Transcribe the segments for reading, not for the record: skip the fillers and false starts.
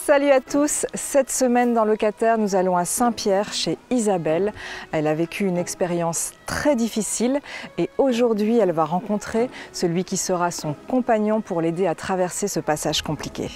Salut à tous, cette semaine dans Locataire, nous allons à Saint-Pierre chez Isabelle. Elle a vécu une expérience très difficile et aujourd'hui elle va rencontrer celui qui sera son compagnon pour l'aider à traverser ce passage compliqué.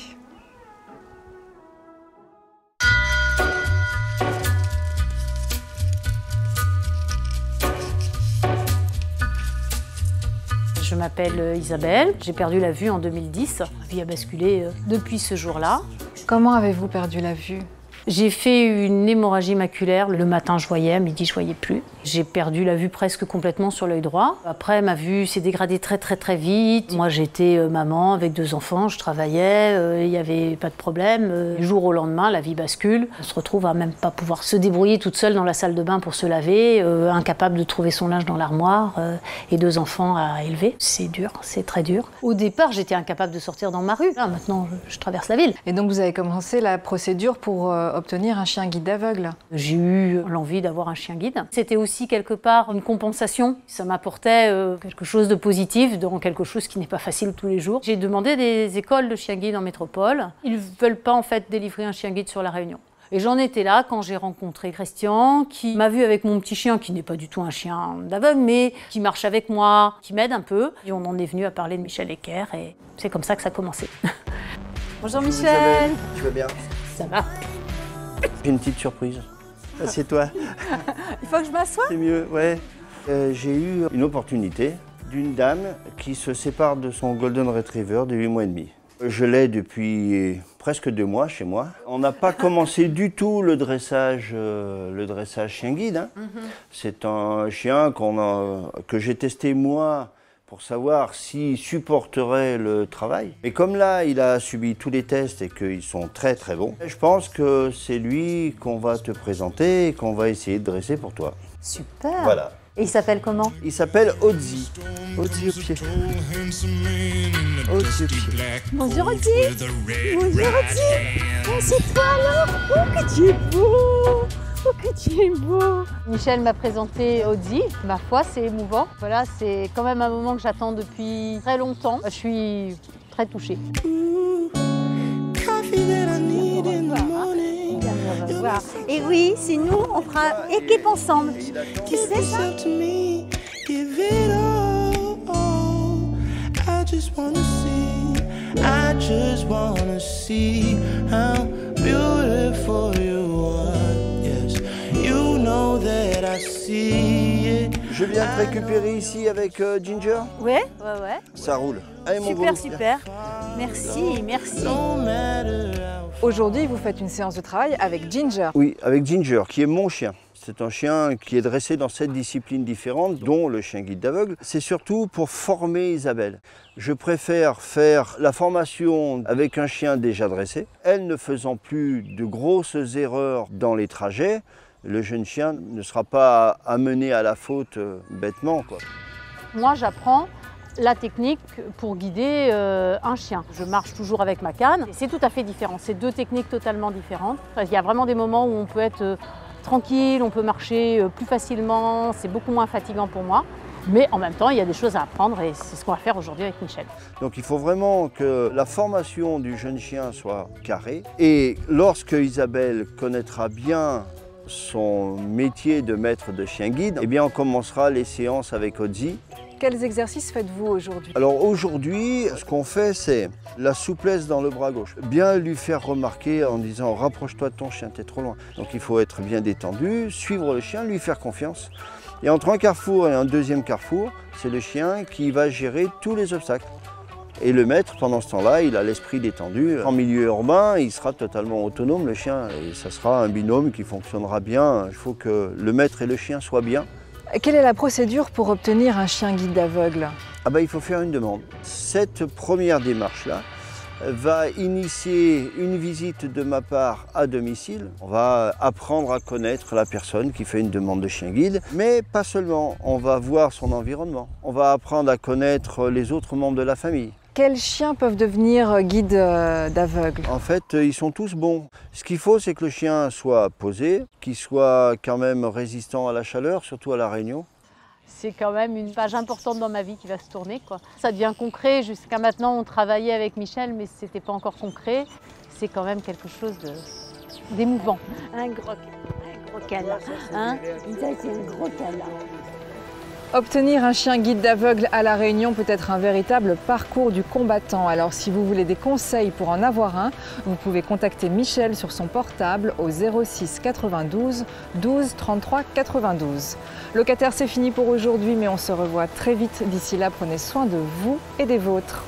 Je m'appelle Isabelle, j'ai perdu la vue en 2010. Ma vie a basculé depuis ce jour-là. Comment avez-vous perdu la vue ? J'ai fait une hémorragie maculaire. Le matin, je voyais, à midi, je voyais plus. J'ai perdu la vue presque complètement sur l'œil droit. Après, ma vue s'est dégradée très vite. Moi, j'étais maman avec 2 enfants, je travaillais, il n'y avait pas de problème. Du jour au lendemain, la vie bascule. On se retrouve à même pas pouvoir se débrouiller toute seule dans la salle de bain pour se laver, incapable de trouver son linge dans l'armoire et 2 enfants à élever. C'est dur, c'est très dur. Au départ, j'étais incapable de sortir dans ma rue. Là, maintenant, je traverse la ville. Et donc vous avez commencé la procédure pour obtenir un chien guide aveugle. J'ai eu l'envie d'avoir un chien guide. C'était aussi quelque part une compensation. Ça m'apportait quelque chose de positif dans quelque chose qui n'est pas facile tous les jours. J'ai demandé des écoles de chiens guides en métropole. Ils ne veulent pas en fait délivrer un chien guide sur La Réunion. Et j'en étais là quand j'ai rencontré Christian, qui m'a vu avec mon petit chien, qui n'est pas du tout un chien d'aveugle, mais qui marche avec moi, qui m'aide un peu. Et on en est venu à parler de Michel Ecker et c'est comme ça que ça a commencé. Bonjour Michel. Tu vas bien? Ça va. J'ai une petite surprise. Assieds-toi. Il faut que je m'assoie? C'est mieux, ouais. J'ai eu une opportunité d'une dame qui se sépare de son Golden Retriever de 8 mois et demi. Je l'ai depuis presque 2 mois chez moi. On n'a pas commencé du tout le dressage chien guide. Hein. C'est un chien que j'ai testé moi pour savoir s'il supporterait le travail. Et comme là, il a subi tous les tests et qu'ils sont très bons, je pense que c'est lui qu'on va te présenter et qu'on va essayer de dresser pour toi. Super. Voilà. Et il s'appelle comment? Il s'appelle Ozzy. Ozzy au pied. Ozzy au pied. Bonjour Ozzy. Bonjour Ozzy. Oh, c'est toi alors. Oh, que tu es beau. Oh, que tu es beau. Michel m'a présenté Ozzy. Ma foi, c'est émouvant. Voilà, c'est quand même un moment que j'attends depuis très longtemps. Je suis très touchée. Et oui, c'est nous, on fera équipe ensemble. Tu sais ça? Je viens te récupérer ici avec Ginger. Ouais. Ça roule. Allez, mon beau. Super. Merci. Aujourd'hui, vous faites une séance de travail avec Ginger. Oui, avec Ginger, qui est mon chien. C'est un chien qui est dressé dans 7 disciplines différentes, dont le chien guide d'aveugle. C'est surtout pour former Isabelle. Je préfère faire la formation avec un chien déjà dressé, elle ne faisant plus de grosses erreurs dans les trajets. Le jeune chien ne sera pas amené à la faute bêtement, quoi. Moi, j'apprends la technique pour guider un chien. Je marche toujours avec ma canne. C'est tout à fait différent. C'est 2 techniques totalement différentes. Il y a vraiment des moments où on peut être tranquille, on peut marcher plus facilement. C'est beaucoup moins fatigant pour moi. Mais en même temps, il y a des choses à apprendre et c'est ce qu'on va faire aujourd'hui avec Michel. Donc il faut vraiment que la formation du jeune chien soit carrée. Et lorsque Isabelle connaîtra bien son métier de maître de chien guide, eh bien on commencera les séances avec Ozzy. Quels exercices faites-vous aujourd'hui? Alors aujourd'hui, ce qu'on fait, c'est la souplesse dans le bras gauche. Bien lui faire remarquer en disant « rapproche-toi de ton chien, t'es trop loin ». Donc il faut être bien détendu, suivre le chien, lui faire confiance. Et entre un carrefour et un deuxième carrefour, c'est le chien qui va gérer tous les obstacles. Et le maître, pendant ce temps-là, il a l'esprit détendu. En milieu urbain, il sera totalement autonome, le chien, et ça sera un binôme qui fonctionnera bien. Il faut que le maître et le chien soient bien. Quelle est la procédure pour obtenir un chien guide aveugle? Il faut faire une demande. Cette première démarche-là va initier une visite de ma part à domicile. On va apprendre à connaître la personne qui fait une demande de chien guide, mais pas seulement. On va voir son environnement. On va apprendre à connaître les autres membres de la famille. Quels chiens peuvent devenir guides d'aveugles? En fait, ils sont tous bons. Ce qu'il faut, c'est que le chien soit posé, qu'il soit quand même résistant à la chaleur, surtout à La Réunion. C'est quand même une page importante dans ma vie qui va se tourner, quoi. Ça devient concret. Jusqu'à maintenant, on travaillait avec Michel, mais ce n'était pas encore concret. c'est quand même quelque chose d'émouvant. Un gros câlin. Hein? Ça, c'est un gros câlin. Obtenir un chien guide d'aveugle à La Réunion peut être un véritable parcours du combattant. Alors si vous voulez des conseils pour en avoir un, vous pouvez contacter Michel sur son portable au 06 92 12 33 92. Locataire, c'est fini pour aujourd'hui, mais on se revoit très vite. D'ici là, prenez soin de vous et des vôtres.